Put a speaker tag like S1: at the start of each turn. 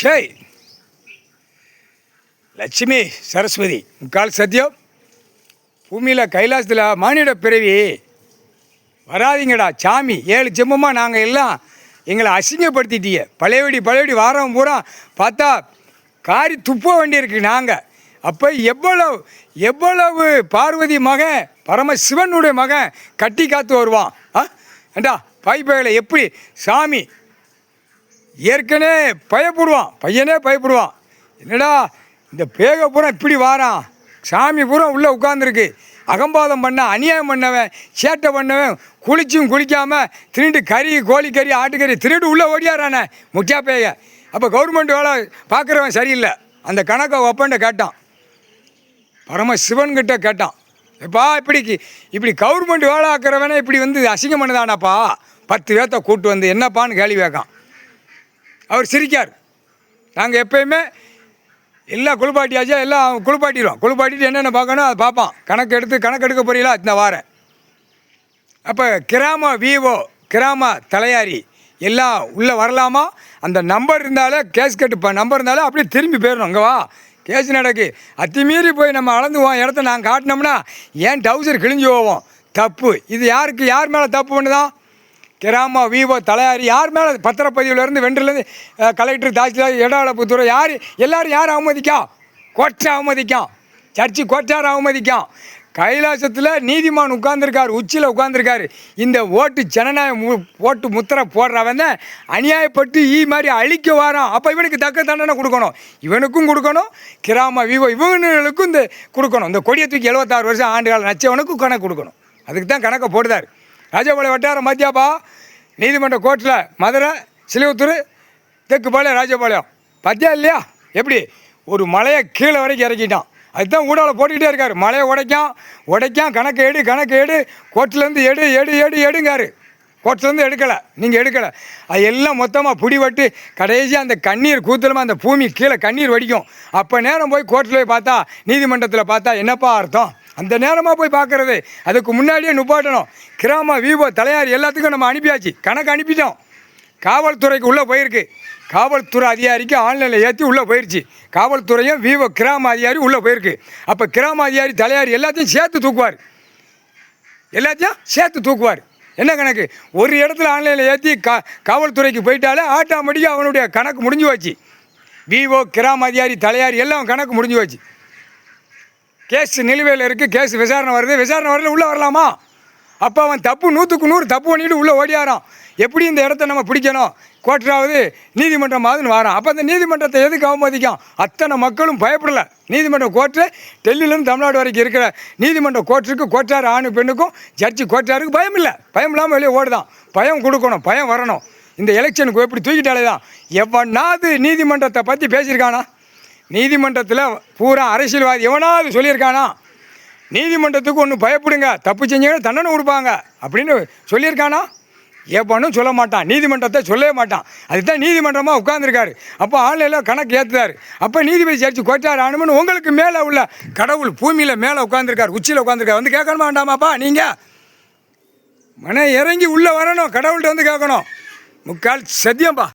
S1: ஷேய் லட்சுமி சரஸ்வதி முக்கால் சத்தியம். பூமியில் கைலாசத்தில் மானிட பிறவி வராதிங்கடா சாமி. 7 ஜென்மமாக நாங்கள் எல்லாம் எங்களை அசிங்கப்படுத்திட்டீங்க. பழையபடி வாரம் பூரா பார்த்தா காரி துப்ப வேண்டியிருக்கு நாங்கள். அப்போ எவ்வளவு பார்வதி மகன் பரமசிவனுடைய மகன் கட்டி காத்து வருவான். ஏண்டா பைப்பையில் எப்படி சாமி ஏற்கனவே பையனே பயப்படுவான். என்னடா இந்த பேக பூரா இப்படி வாரான், சாமி பூரா உள்ளே உட்காந்துருக்கு. அகம்பாதம் பண்ண அநியாயம் பண்ணவன் சேட்டை பண்ணவன் குளிச்சும் குளிக்காமல் திருட்டு கோழிக்கறி ஆட்டுக்கறி திருட்டு உள்ளே ஓடியாரானே முக்கியா பேய. அப்போ கவர்மெண்ட் வேலை பார்க்குறவன் சரியில்லை. அந்த கணக்கை ஒப்பண்ட கேட்டான், பரமசிவன்கிட்ட கேட்டான். எப்பா இப்படி கவர்மெண்ட் வேலை ஆக்கிறவனே இப்படி வந்து அசிங்கம் பண்ணுதானாப்பா, 10 பேர்த்த கூட்டு வந்து என்னப்பான்னு கேள்வி கேட்கான். அவர் சிரிக்கார். நாங்கள் எப்பயுமே எல்லாம் குளிப்பாட்டியாச்சா, எல்லாம் குளிப்பாட்டிட்டு என்னென்ன பார்க்கணும் அதை பார்ப்பான். கணக்கு எடுக்க போறீங்களா இந்த வாரம். அப்போ கிராம தலையாரி எல்லாம் உள்ளே வரலாமா, அந்த நம்பர் இருந்தாலே கேஸ் கட்டுப்பா, நம்பர் இருந்தாலே அப்படியே திரும்பி போயிடணும். அங்கே வா கேஸ் நடக்கு. அத்திமீறி போய் நம்ம அளந்துவோம் இடத்த நாங்கள் காட்டினோம்னா ஏன் டவுசர் கிழிஞ்சு போவோம். தப்பு. இது யார் மேலே தப்பு பண்ணுதான்? கிராம தலையாரி யார் மேலே? பத்திரப்பதிவுலேருந்து வென்றிலேருந்து கலெக்டர் தாசில்தார் இடவளப்புத்துறை எல்லாரும் யார் அவமதிக்கும்? கோட்டை அவமதிக்கும், சர்ச்சு கோட்டார் அவமதிக்கும். கைலாசத்தில் நீதிமான் உட்கார்ந்துருக்காரு, உச்சியில் உட்கார்ந்துருக்காரு. இந்த ஓட்டு ஜனநாயகம் ஓட்டு முத்திரை போடுறவன் தான் அநியாயப்பட்டு மாதிரி அழிக்க வாரான். அப்போ இவனுக்கு தக்க தண்டனை கொடுக்கணும், இவனுக்கும் கொடுக்கணும், கிராம இவனுக்கும் இந்த கொடுக்கணும். இந்த கொடியை தூக்கி 76 வருஷம் ஆண்டு காலம் நச்சவனுக்கும் கணக்கு கொடுக்கணும். அதுக்கு தான் கணக்கை போடுதார். ராஜபாளையம் வட்டாரம் மத்தியாப்பா நீதிமன்ற கோர்ட்டில் மதுரை சிலுவத்தூர் தெற்குப்பாளையம் ராஜபாளையம் பத்தியா இல்லையா? எப்படி ஒரு மலையை கீழே வரைக்கும் இறக்கிட்டான். அதுதான் ஊடால போட்டுக்கிட்டே இருக்கார். மலையை உடைக்கான் கணக்கு எடு கோர்ட்லேருந்து எடுங்காரு. கோர்ட்லேருந்து எடுக்கலை, நீங்கள் எடுக்கலை. அது எல்லாம் மொத்தமாக பிடிபட்டு கடைசியாக அந்த கண்ணீர் கூத்தலமாக அந்த பூமி கீழே கண்ணீர் வடிக்கும். அப்போ நேரம் போய் கோர்ட்டில் போய் பார்த்தா, நீதிமன்றத்தில் பார்த்தா என்னப்பா அர்த்தம்? அந்த நேரமாக போய் பார்க்குறது. அதுக்கு முன்னாடியே நுப்பாட்டணும். கிராம தலையாரி எல்லாத்துக்கும் நம்ம அனுப்பியாச்சு, கணக்கு அனுப்பிட்டோம். காவல்துறைக்கு உள்ளே போயிருக்கு. காவல்துறை அதிகாரிக்கு ஆன்லைனில் ஏற்றி உள்ளே போயிடுச்சு. காவல்துறையும் கிராம அதிகாரி உள்ளே போயிருக்கு. அப்போ கிராம அதிகாரி தலையாரி எல்லாத்தையும் சேர்த்து தூக்குவார். என்ன கணக்கு? ஒரு இடத்துல ஆன்லைனில் ஏற்றி காவல்துறைக்கு போயிட்டாலே ஆட்டோமேட்டிக்காக அவனுடைய கணக்கு முடிஞ்சு போச்சு. கிராம அதிகாரி தலையாரி எல்லாம் கணக்கு முடிஞ்சு போச்சு. கேஸ் நிலுவையில் இருக்குது, கேஸ் விசாரணை வரல உள்ளே வரலாமா? அப்போ அவன் 100க்கு 100 தப்பு பண்ணிட்டு உள்ளே ஓடியாரான். எப்படி இந்த இடத்த நம்ம பிடிக்கணும்? கோர்ட்டாவது நீதிமன்றமாவதுன்னு வரான். அப்போ அந்த நீதிமன்றத்தை எதுக்கு அவமதிக்கும்? அத்தனை மக்களும் பயப்படலை. நீதிமன்ற கோர்ட்டு டெல்லியிலேருந்து தமிழ்நாடு வரைக்கும் இருக்கிற நீதிமன்ற கோர்ட்டுக்கு கோட்டார் ஆணு பெண்ணுக்கும் ஜட்ஜி கோட்டாருக்கு பயம் இல்லாமல் வெளியே ஓடுதான். பயம் கொடுக்கணும், பயம் வரணும். இந்த எலெக்ஷனுக்கு எப்படி தூக்கிட்டாலே தான். எவனாவது நீதிமன்றத்தை பற்றி பேசியிருக்கானா? நீதிமன்றத்தில் பூரா அரசியல்வாதி எவனாவது சொல்லியிருக்கானா? நீதிமன்றத்துக்கு ஒன்று பயப்படுங்க, தப்பு செஞ்சீங்கன்னா தண்டனை கொடுப்பாங்க அப்படின்னு சொல்லியிருக்கானா? எவனும் சொல்ல மாட்டான், நீதிமன்றத்தை சொல்லவே மாட்டான். அதுதான் நீதிமன்றமாக உட்கார்ந்துருக்காரு. அப்போ ஆன்லைனில் கணக்கு ஏற்றுதார். அப்போ நீதிபதி சேர்த்து கோட்டார் ஆணுமன்னு உங்களுக்கு மேலே உள்ள கடவுள் பூமியில் மேலே உட்காந்துருக்கார், உச்சியில் உட்காந்துருக்காரு. வந்து கேட்கணுமா வேண்டாமாப்பா? நீங்கள் மன இறங்கி உள்ளே வரணும், கடவுள்கிட்ட வந்து கேட்கணும். முக்கால் சத்தியம்பா.